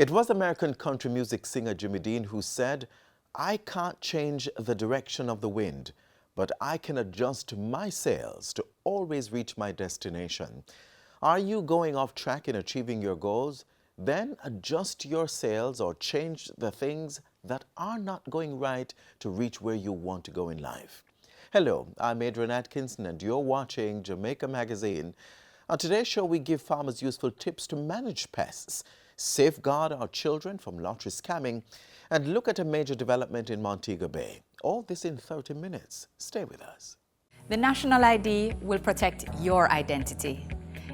It was American country music singer Jimmy Dean who said, "I can't change the direction of the wind, but I can adjust my sails to always reach my destination." Are you going off track in achieving your goals? Then adjust your sails or change the things that are not going right to reach where you want to go in life. Hello, I'm Adrian Atkinson and you're watching Jamaica Magazine. On today's show, we give farmers useful tips to manage pests, safeguard our children from lottery scamming, and look at a major development in Montego Bay. All this in 30 minutes. Stay with us. The National ID will protect your identity.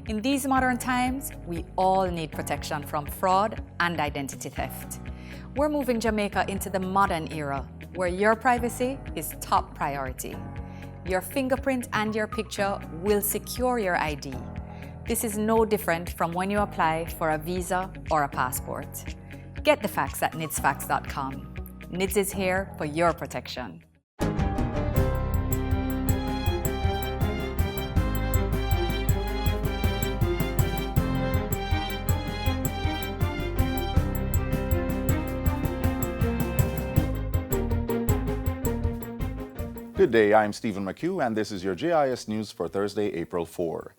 In these modern times, we all need protection from fraud and identity theft. We're moving Jamaica into the modern era, where your privacy is top priority. Your fingerprint and your picture will secure your ID. This is no different from when you apply for a visa or a passport. Get the facts at nidsfacts.com. NIDS is here for your protection. Good day, I'm Stephen McHugh, and this is your JIS News for Thursday, April 4.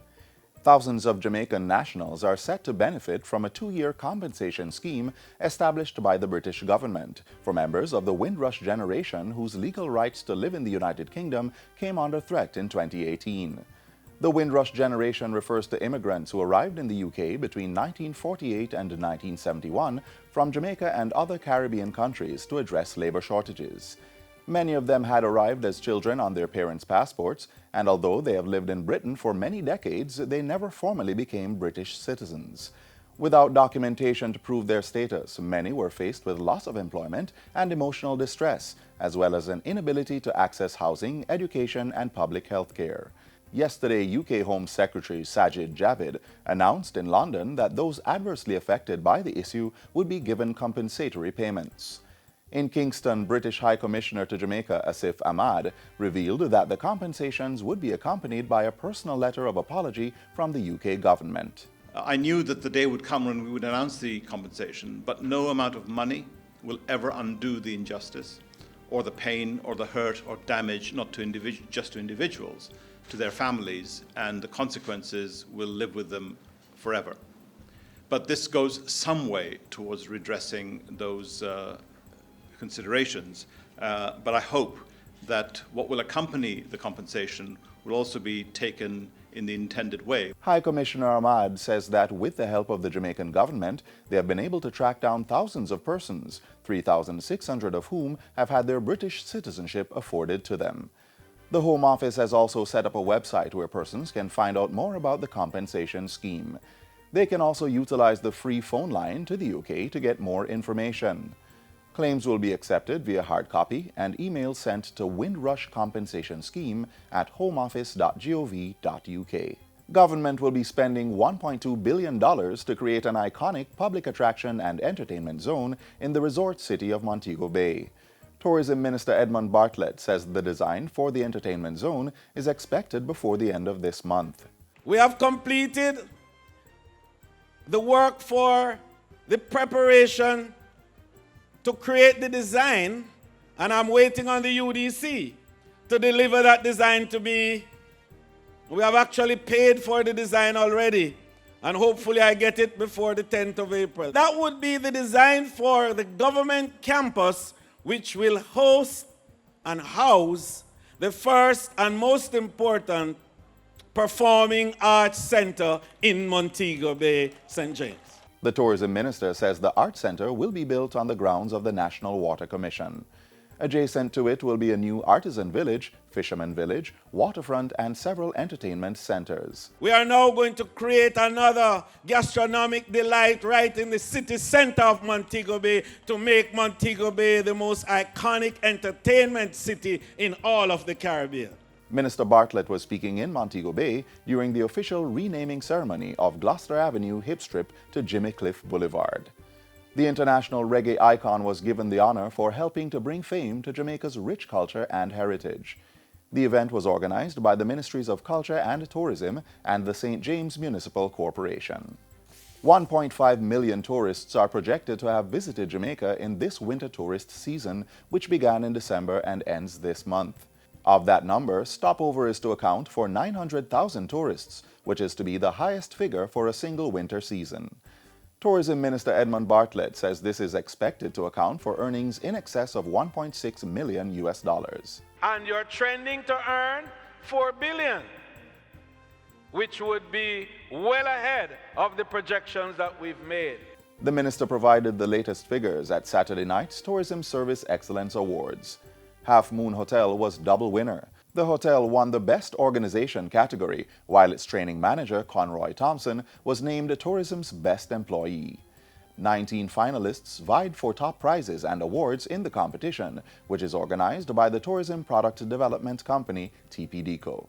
Thousands of Jamaican nationals are set to benefit from a 2-year compensation scheme established by the British government for members of the Windrush Generation whose legal rights to live in the United Kingdom came under threat in 2018. The Windrush Generation refers to immigrants who arrived in the UK between 1948 and 1971 from Jamaica and other Caribbean countries to address labor shortages. Many of them had arrived as children on their parents' passports, and although they have lived in Britain for many decades, they never formally became British citizens. Without documentation to prove their status, many were faced with loss of employment and emotional distress, as well as an inability to access housing, education, and public health care. Yesterday, UK Home Secretary Sajid Javid announced in London that those adversely affected by the issue would be given compensatory payments. In Kingston, British High Commissioner to Jamaica Asif Ahmad revealed that the compensations would be accompanied by a personal letter of apology from the UK government. I knew that the day would come when we would announce the compensation, but no amount of money will ever undo the injustice or the pain or the hurt or damage, not to just to individuals, to their families, and the consequences will live with them forever. But this goes some way towards redressing those considerations, but I hope that what will accompany the compensation will also be taken in the intended way. High Commissioner Ahmad says that with the help of the Jamaican government, they have been able to track down thousands of persons, 3,600 of whom have had their British citizenship afforded to them. The Home Office has also set up a website where persons can find out more about the compensation scheme. They can also utilize the free phone line to the UK to get more information. Claims will be accepted via hard copy and email sent to Windrush Compensation Scheme at homeoffice.gov.uk. Government will be spending $1.2 billion to create an iconic public attraction and entertainment zone in the resort city of Montego Bay. Tourism Minister Edmund Bartlett says the design for the entertainment zone is expected before the end of this month. We have completed the work for the preparation to create the design, and I'm waiting on the UDC to deliver that design to me. We have actually paid for the design already, and hopefully I get it before the 10th of April. That would be the design for the government campus, which will host and house the first and most important performing arts center in Montego Bay, St. James. The tourism minister says the art center will be built on the grounds of the National Water Commission. Adjacent to it will be a new artisan village, fisherman village, waterfront, and several entertainment centers. We are now going to create another gastronomic delight right in the city center of Montego Bay to make Montego Bay the most iconic entertainment city in all of the Caribbean. Minister Bartlett was speaking in Montego Bay during the official renaming ceremony of Gloucester Avenue Hip Strip to Jimmy Cliff Boulevard. The international reggae icon was given the honor for helping to bring fame to Jamaica's rich culture and heritage. The event was organized by the Ministries of Culture and Tourism and the St. James Municipal Corporation. 1.5 million tourists are projected to have visited Jamaica in this winter tourist season, which began in December and ends this month. Of that number, stopover is to account for 900,000 tourists, which is to be the highest figure for a single winter season. Tourism Minister Edmund Bartlett says this is expected to account for earnings in excess of $1.6 million. And you're trending to earn $4 billion, which would be well ahead of the projections that we've made. The minister provided the latest figures at Saturday night's Tourism Service Excellence Awards. Half Moon Hotel was double winner. The hotel won the Best Organization category, while its training manager, Conroy Thompson, was named Tourism's Best Employee. 19 finalists vied for top prizes and awards in the competition, which is organized by the Tourism Product Development Company, TPDCO.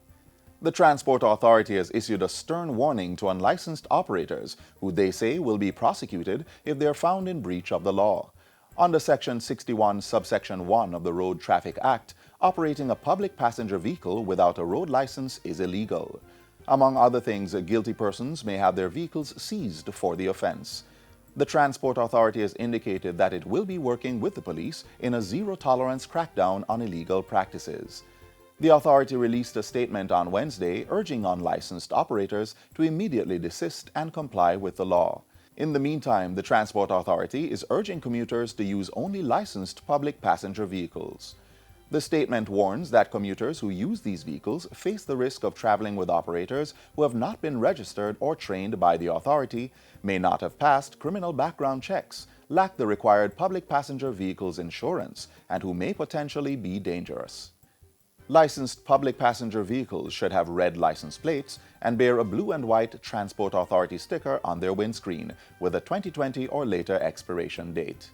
The Transport Authority has issued a stern warning to unlicensed operators, who they say will be prosecuted if they are found in breach of the law. Under Section 61, Subsection 1 of the Road Traffic Act, operating a public passenger vehicle without a road license is illegal. Among other things, guilty persons may have their vehicles seized for the offense. The Transport Authority has indicated that it will be working with the police in a zero-tolerance crackdown on illegal practices. The authority released a statement on Wednesday urging unlicensed operators to immediately desist and comply with the law. In the meantime, the Transport Authority is urging commuters to use only licensed public passenger vehicles. The statement warns that commuters who use these vehicles face the risk of traveling with operators who have not been registered or trained by the authority, may not have passed criminal background checks, lack the required public passenger vehicles insurance, and who may potentially be dangerous. Licensed public passenger vehicles should have red license plates and bear a blue and white Transport Authority sticker on their windscreen with a 2020 or later expiration date.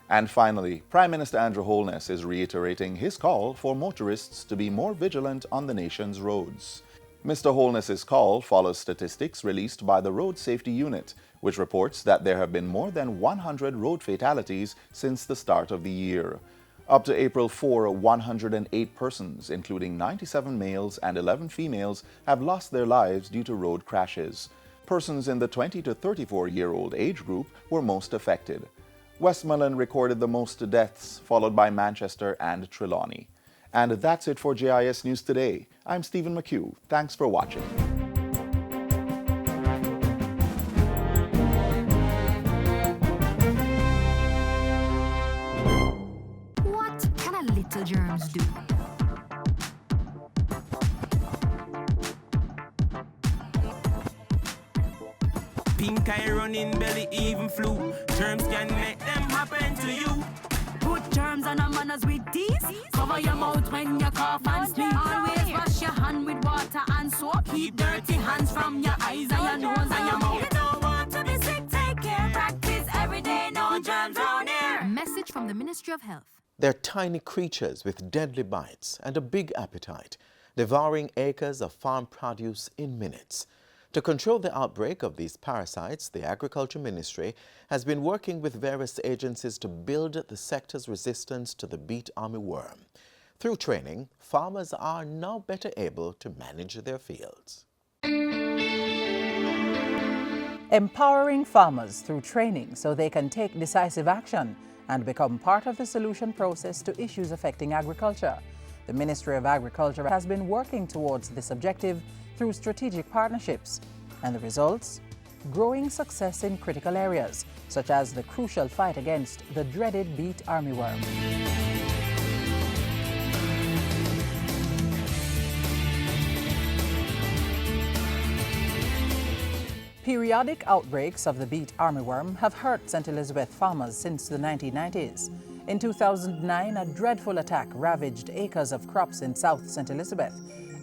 And finally, Prime Minister Andrew Holness is reiterating his call for motorists to be more vigilant on the nation's roads. Mr. Holness's call follows statistics released by the Road Safety Unit, which reports that there have been more than 100 road fatalities since the start of the year. Up to April 4, 108 persons, including 97 males and 11 females, have lost their lives due to road crashes. Persons in the 20 to 34-year-old age group were most affected. Westmoreland recorded the most deaths, followed by Manchester and Trelawney. And that's it for JIS News Today. I'm Stephen McHugh. Thanks for watching. What can a little germs do? Pink eye running belly, even flu. Germs can make them happen to you. Put germs on our manners with these. Cover your mouth when you cough and sneeze. Always wash your hand with water and soap. Keep dirty hands from your eyes and your nose and your mouth. You don't want to be sick, take care. Practice every day, no germs on here. A message from the Ministry of Health. They're tiny creatures with deadly bites and a big appetite, devouring acres of farm produce in minutes. To control the outbreak of these parasites, the Agriculture Ministry has been working with various agencies to build the sector's resistance to the beet armyworm. Through training, farmers are now better able to manage their fields. Empowering farmers through training so they can take decisive action and become part of the solution process to issues affecting agriculture. The Ministry of Agriculture has been working towards this objective through strategic partnerships, and the results? Growing success in critical areas, such as the crucial fight against the dreaded beet armyworm. Periodic outbreaks of the beet armyworm have hurt St. Elizabeth farmers since the 1990s. In 2009, a dreadful attack ravaged acres of crops in South St. Elizabeth,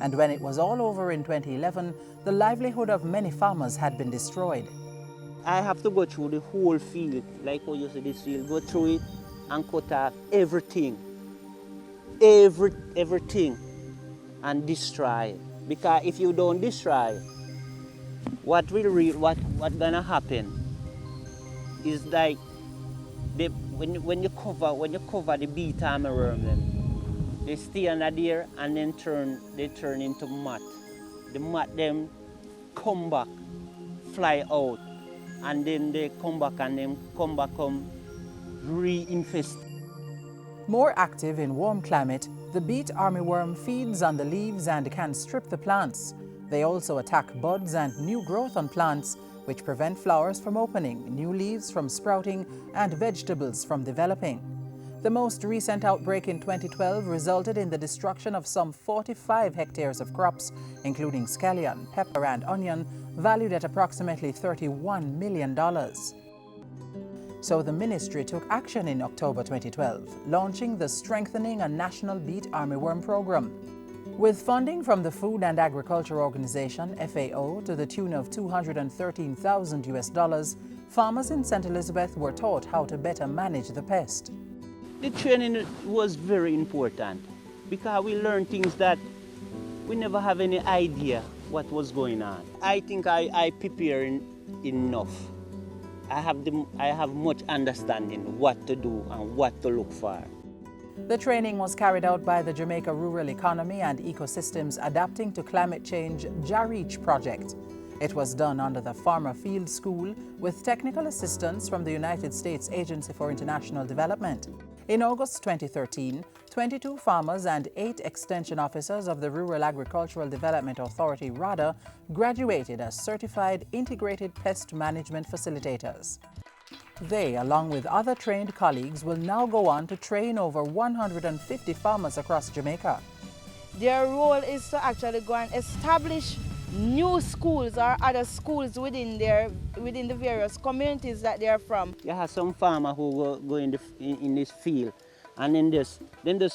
and when it was all over in 2011, the livelihood of many farmers had been destroyed. I have to go through the whole field, like how you see this field, go through it and cut off everything, everything, and destroy it. Because if you don't destroy it, what gonna happen is like when you cover the beet armyworm, then they stay under there and then they turn into mud. The mud them come back, fly out, and then they come back and then come reinfest. More active in warm climate, the beet armyworm feeds on the leaves and can strip the plants. They also attack buds and new growth on plants, which prevent flowers from opening, new leaves from sprouting, and vegetables from developing. The most recent outbreak in 2012 resulted in the destruction of some 45 hectares of crops, including scallion, pepper, and onion, valued at approximately $31 million. So the ministry took action in October 2012, launching the Strengthening a National Beet Armyworm Program. With funding from the Food and Agriculture Organization, FAO, to the tune of $213,000, farmers in St. Elizabeth were taught how to better manage the pest. The training was very important because we learned things that we never have any idea what was going on. I think I prepared enough. I have much understanding what to do and what to look for. The training was carried out by the Jamaica Rural Economy and Ecosystems Adapting to Climate Change JAREACH project. It was done under the Farmer Field School with technical assistance from the United States Agency for International Development. In August 2013, 22 farmers and 8 extension officers of the Rural Agricultural Development Authority, RADA, graduated as certified integrated pest management facilitators. They, along with other trained colleagues, will now go on to train over 150 farmers across Jamaica. Their role is to actually go and establish new schools or other schools within the various communities that they are from. You have some farmer who go in this field and then just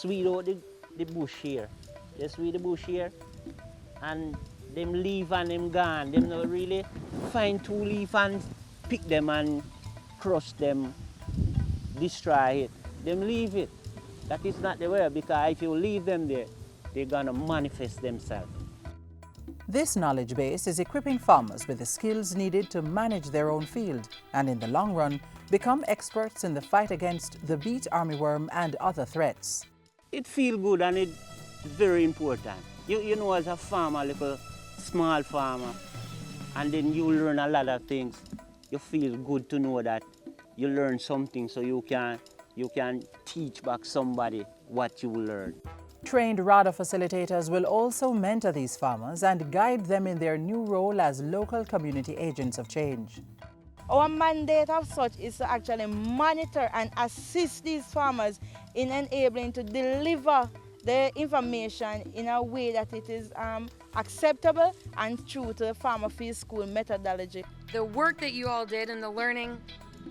weed out the bush here. Just weed the bush here and them leave and them gone. Them not really find 2 leaves and pick them and crush them, destroy it. Them leave it. That is not the way, because if you leave them there, they're gonna manifest themselves. This knowledge base is equipping farmers with the skills needed to manage their own field and, in the long run, become experts in the fight against the beet armyworm and other threats. It feels good and it's very important. You know, as a farmer, like a small farmer, and then you learn a lot of things. You feel good to know that you learn something so you can teach back somebody what you learned. Trained RADA facilitators will also mentor these farmers and guide them in their new role as local community agents of change. Our mandate of such is to actually monitor and assist these farmers in enabling to deliver the information in a way that it is acceptable and true to the Farmer Field School methodology. The work that you all did and the learning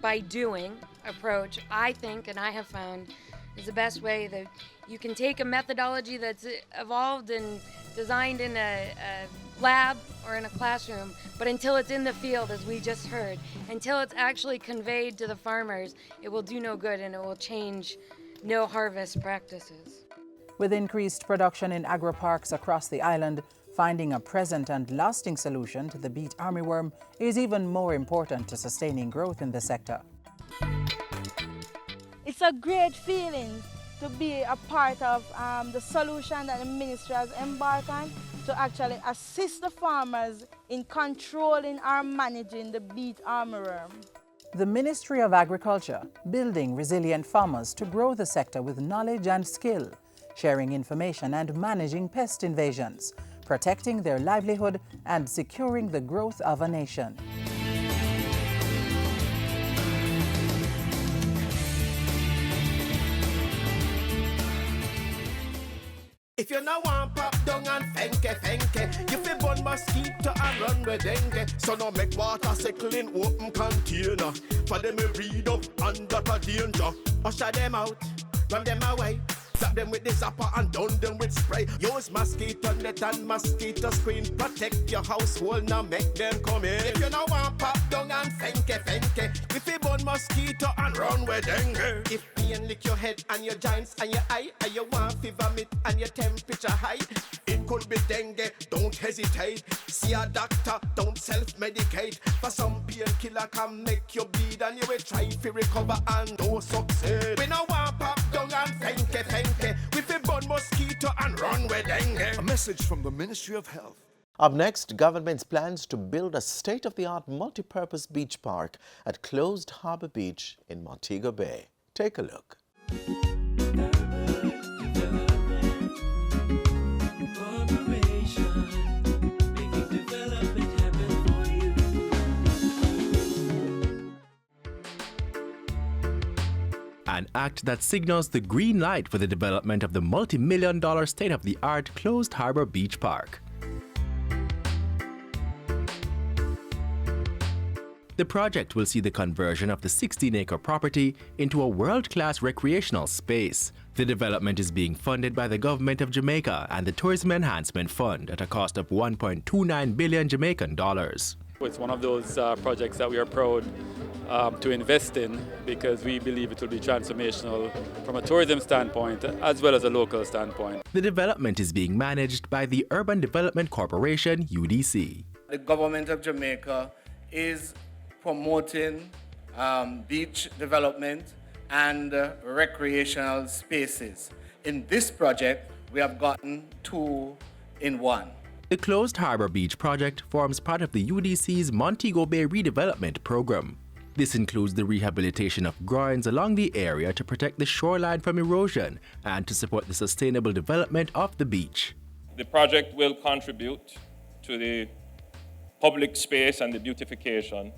by doing approach, I think, and I have found, is the best way that you can take a methodology that's evolved and designed in a lab or in a classroom, but until it's in the field, as we just heard, until it's actually conveyed to the farmers, it will do no good and it will change no harvest practices. With increased production in agri-parks across the island, finding a present and lasting solution to the beet armyworm is even more important to sustaining growth in the sector. It's a great feeling to be a part of the solution that the ministry has embarked on to actually assist the farmers in controlling or managing the beet armyworm. The Ministry of Agriculture, building resilient farmers to grow the sector with knowledge and skill, sharing information and managing pest invasions, protecting their livelihood and securing the growth of a nation. If you no want pop down and fenke, you fi burn mosquito and run with dengue. So no make water cycle in open container. For them we read up under the danger. Usher them out, run them away. Slap them with the zapper and down them with spray. Use mosquito net and mosquito screen. Protect your household, now make them come in. If you no want pop down and fenke, we fi burn mosquito and run with dengue. If pain lick your head and your joints and your eye, and you want fever vomit and your temperature high, it could be dengue, don't hesitate. See a doctor, don't self-medicate. For some painkiller can make you bleed and you will try to recover and no success. We no want pop down and fenke. We fi burn mosquito and run with dengue. A message from the Ministry of Health. Up next, government's plans to build a state-of-the-art multi-purpose beach park at closed Harbour Beach in Montego Bay. Take a look. An act that signals the green light for the development of the multi-million-dollar state-of-the-art closed Harbour Beach Park. The project will see the conversion of the 16-acre property into a world-class recreational space. The development is being funded by the government of Jamaica and the Tourism Enhancement Fund at a cost of 1.29 billion Jamaican dollars. It's one of those projects that we are proud to invest in because we believe it will be transformational from a tourism standpoint as well as a local standpoint. The development is being managed by the Urban Development Corporation, UDC. The government of Jamaica is promoting beach development and recreational spaces. In this project, we have gotten 2 in 1. The Closed Harbour Beach project forms part of the UDC's Montego Bay redevelopment program. This includes the rehabilitation of groins along the area to protect the shoreline from erosion and to support the sustainable development of the beach. The project will contribute to the public space and the beautification,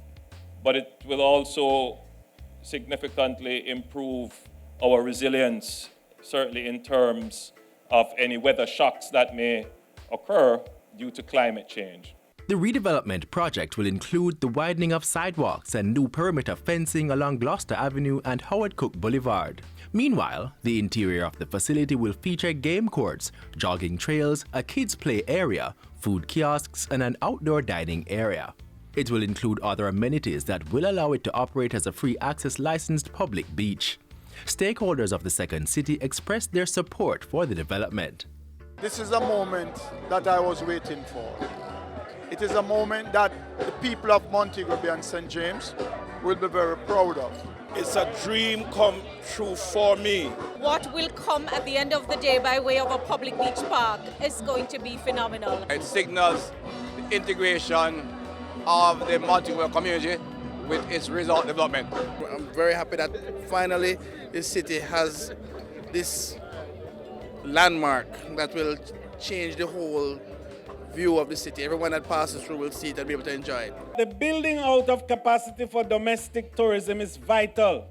but it will also significantly improve our resilience, certainly in terms of any weather shocks that may occur due to climate change. The redevelopment project will include the widening of sidewalks and new perimeter fencing along Gloucester Avenue and Howard Cook Boulevard. Meanwhile, the interior of the facility will feature game courts, jogging trails, a kids' play area, food kiosks, and an outdoor dining area. It will include other amenities that will allow it to operate as a free-access licensed public beach. Stakeholders of the second city expressed their support for the development. This is a moment that I was waiting for. It is a moment that the people of Montego Bay and St. James will be very proud of. It's a dream come true for me. What will come at the end of the day by way of a public beach park is going to be phenomenal. It signals the integration of the Montego Bay community with its resort development. I'm very happy that finally the city has this landmark that will change the whole view of the city. Everyone that passes through will see it and be able to enjoy it. The building out of capacity for domestic tourism is vital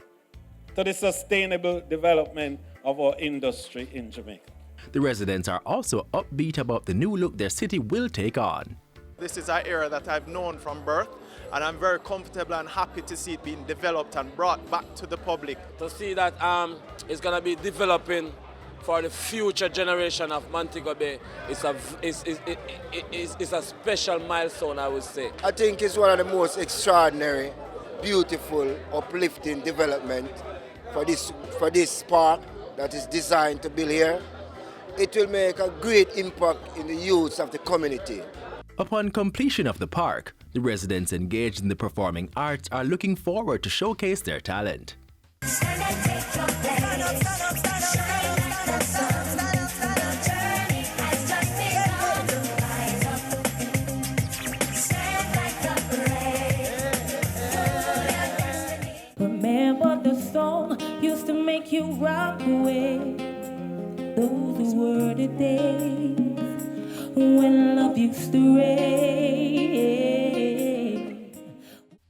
to the sustainable development of our industry in Jamaica. The residents are also upbeat about the new look their city will take on. This is an area that I've known from birth, and I'm very comfortable and happy to see it being developed and brought back to the public. To see that it's going to be developing for the future generation of Montego Bay, it's a special milestone, I would say. I think it's one of the most extraordinary, beautiful, uplifting development for this park that is designed to build here. It will make a great impact in the youths of the community. Upon completion of the park, the residents engaged in the performing arts are looking forward to showcase their talent. Remember the song used to make you rock away. Those were the days when love used to reign.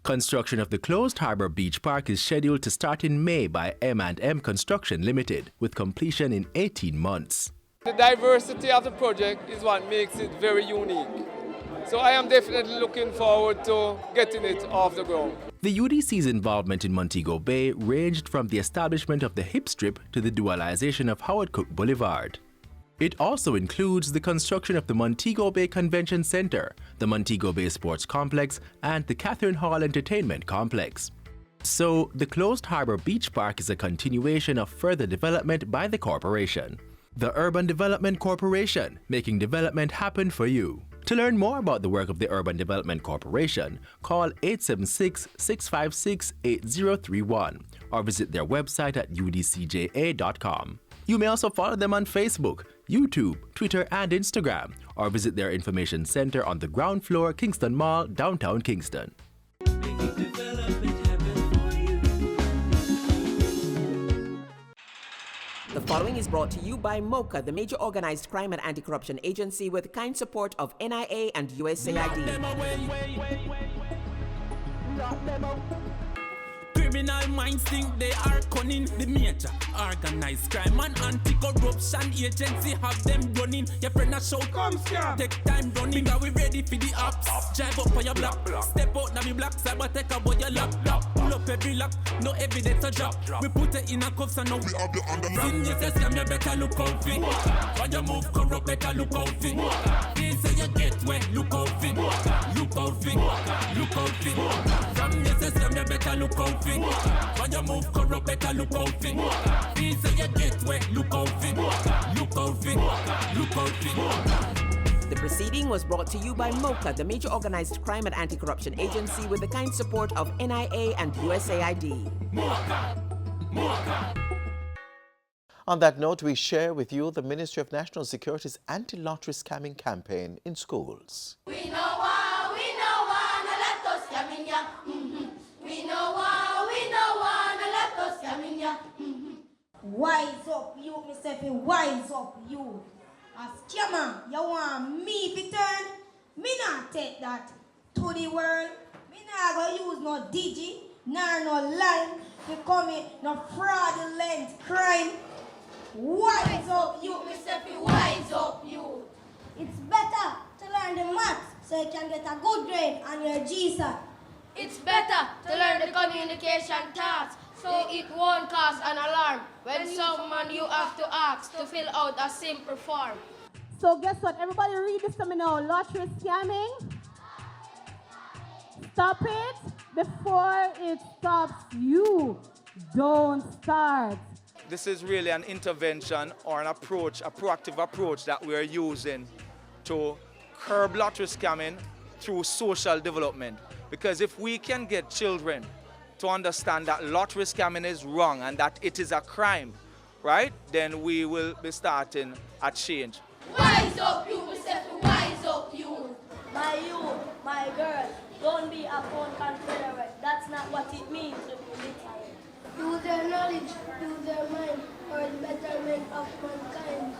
Construction of the closed Harbour Beach Park is scheduled to start in May by M&M Construction Limited, with completion in 18 months. The diversity of the project is what makes it very unique. So I am definitely looking forward to getting it off the ground. The UDC's involvement in Montego Bay ranged from the establishment of the hip strip to the dualization of Howard Cook Boulevard. It also includes the construction of the Montego Bay Convention Center, the Montego Bay Sports Complex, and the Catherine Hall Entertainment Complex. So, the closed Harbour Beach Park is a continuation of further development by the corporation. The Urban Development Corporation, making development happen for you. To learn more about the work of the Urban Development Corporation, call 876-656-8031 or visit their website at udcja.com. You may also follow them on Facebook, YouTube, Twitter, and Instagram, or visit their information center on the ground floor, Kingston Mall, downtown Kingston. The following is brought to you by MOCA, the major organized crime and anti-corruption agency with kind support of NIA and USAID. Criminal minds think they are cunning. The major organized crime and anti-corruption agency have them running. Your friend a show come scam. Take time running. Because we ready for the ops. Drive up on your block. Step out now me block. Cyber take a boy your laptop. Pull up every lock. No evidence to drop. We put it in a cuffs and now we have the underground. Sin you say scam, you better look out for. When you move corrupt, better look out for. Please say you get wet, look out for. Look out for. Look out for. From you say scam, you better look out for. When you move corrupt, better look out for. Please say you get wet, look out for. Look out for. Look out for. The proceeding was brought to you by MOCA, the major organized crime and anti-corruption agency with the kind support of NIA and USAID. On that note, we share with you the Ministry of National Security's anti-lottery scamming campaign in schools. We know why, no let us scam in ya. We know why, no let us scam in ya. Wise up, you, myself, wise up, you. A scammer, you want me to turn? Me not take that to the world. Me not go use no digi, nor no line to commit no fraudulent crime. Wise up, you, myself, wise up, you. It's better to learn the maths so you can get a good grade on your GSAT. It's better to learn the communication tasks so it won't cause an alarm when someone you have to ask to fill out a simple form. So guess what? Everybody read this to me now. Lottery scamming. Stop it before it stops you. Don't start. This is really an intervention or an approach, a proactive approach that we are using to curb lottery scamming through social development. Because if we can get children to understand that lottery scamming is wrong and that it is a crime, right, then we will be starting a change. Wise up, you, Mr. Wise up, you. My youth, my girl, don't be a phone confederate. That's not what it means to be literate. Use their knowledge, use their mind for the betterment of mankind.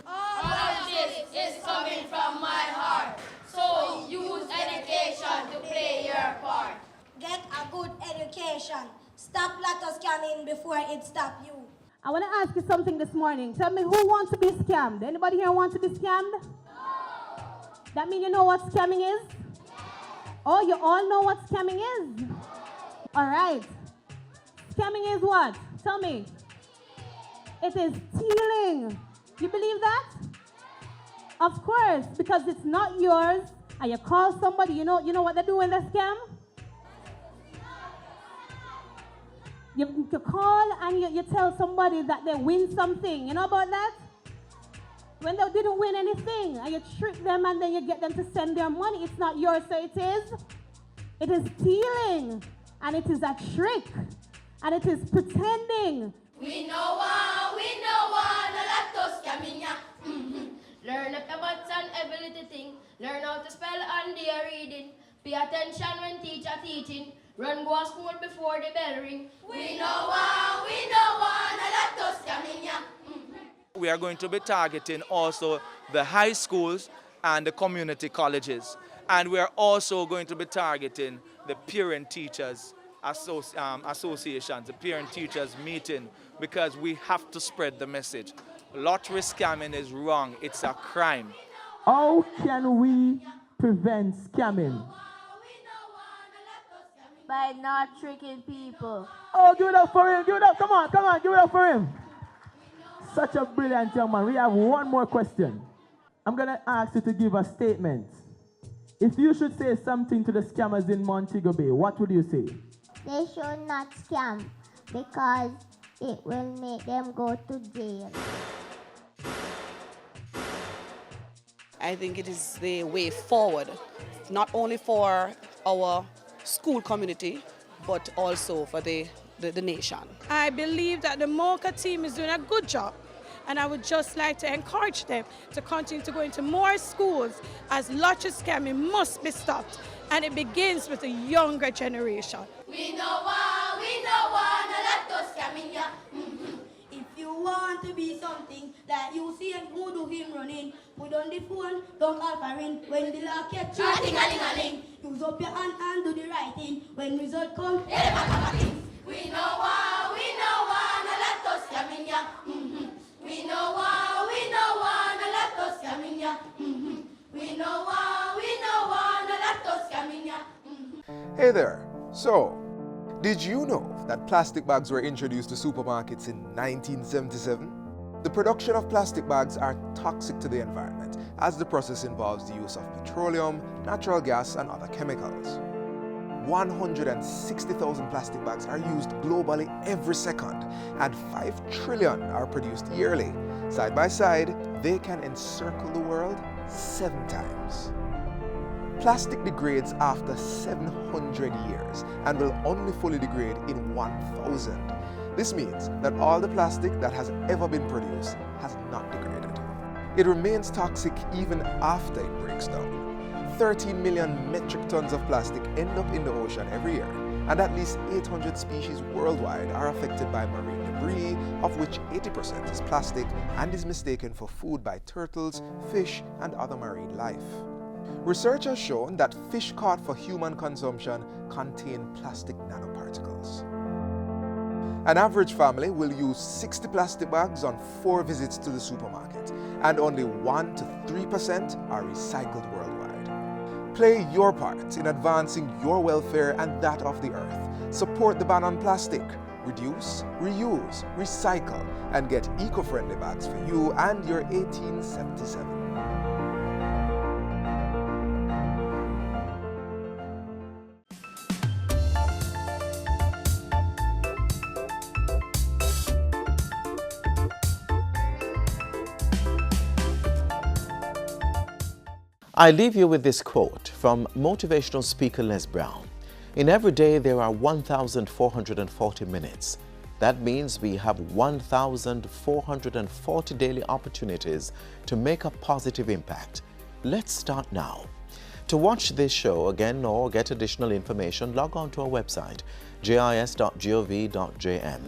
All of this is coming from my heart. So use education to play your part. Get a good education. Stop lotto scamming before it stops you. I want to ask you something this morning. Tell me, who wants to be scammed? Anybody here want to be scammed? No. That means you know what scamming is? Oh, you all know what scamming is? All right. Scamming is what? Tell me. It is stealing. You believe that? Of course, because it's not yours, and you call somebody, you know what they do when they scam? You call and you tell somebody that they win something. You know about that? When they didn't win anything, and you trick them and then you get them to send their money. It's not yours, so it is. It is stealing, and it is a trick, and it is pretending. We know one, let us scam in ya. Learn up the maths and ability thing. Learn how to spell and their reading. Pay attention when teacher teaching. Run go to school before the bell ring. We know one, let us scam in ya. We are going to be targeting also the high schools and the community colleges. And we are also going to be targeting the parent-teachers associations, the parent-teachers meeting, because we have to spread the message. Lottery scamming is wrong. It's a crime. How can we prevent scamming? By not tricking people. Oh, give it up for him. Give it up. Come on, give it up for him. Such a brilliant young man. We have one more question. I'm going to ask you to give a statement. If you should say something to the scammers in Montego Bay, what would you say? They should not scam because it will make them go to jail. I think it is the way forward, not only for our school community, but also for the nation. I believe that the MOCA team is doing a good job And I would just like to encourage them to continue to go into more schools, as lottery scamming must be stopped. And it begins with the younger generation. We know one, let us come in here. If you want to be something like you see and who do him running, put on the phone, don't call for in. When the law catch you, ding-a-ling-a-ling. Use up your hand and do the right thing. When result come, We know one, let us come in here. We know one, let us come in here. We know one, let us come in here. Hey there. So, did you know that plastic bags were introduced to supermarkets in 1977? The production of plastic bags are toxic to the environment, as the process involves the use of petroleum, natural gas, and other chemicals. 160,000 plastic bags are used globally every second, and 5 trillion are produced yearly. Side by side, they can encircle the world 7 times. Plastic degrades after 700 years and will only fully degrade in 1,000. This means that all the plastic that has ever been produced has not degraded. It remains toxic even after it breaks down. 13 million metric tons of plastic end up in the ocean every year, and at least 800 species worldwide are affected by marine debris, of which 80% is plastic and is mistaken for food by turtles, fish, and other marine life. Research has shown that fish caught for human consumption contain plastic nanoparticles. An average family will use 60 plastic bags on 4 visits to the supermarket, and only 1 to 3% are recycled worldwide. Play your part in advancing your welfare and that of the earth. Support the ban on plastic. Reduce, reuse, recycle, and get eco-friendly bags for you and your 1877. I leave you with this quote from motivational speaker Les Brown. In every day there are 1,440 minutes. That means we have 1,440 daily opportunities to make a positive impact. Let's start now. To watch this show again or get additional information, log on to our website, gis.gov.jm.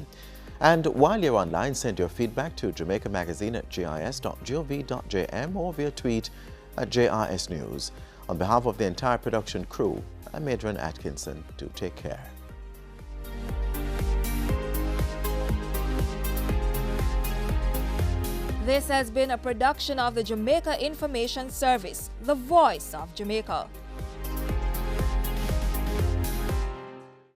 And while you're online, send your feedback to Jamaica Magazine at gis.gov.jm or via tweet at JRS News. On behalf of the entire production crew, I'm Adrian Atkinson. Do take care. This has been a production of the Jamaica Information Service, the voice of Jamaica.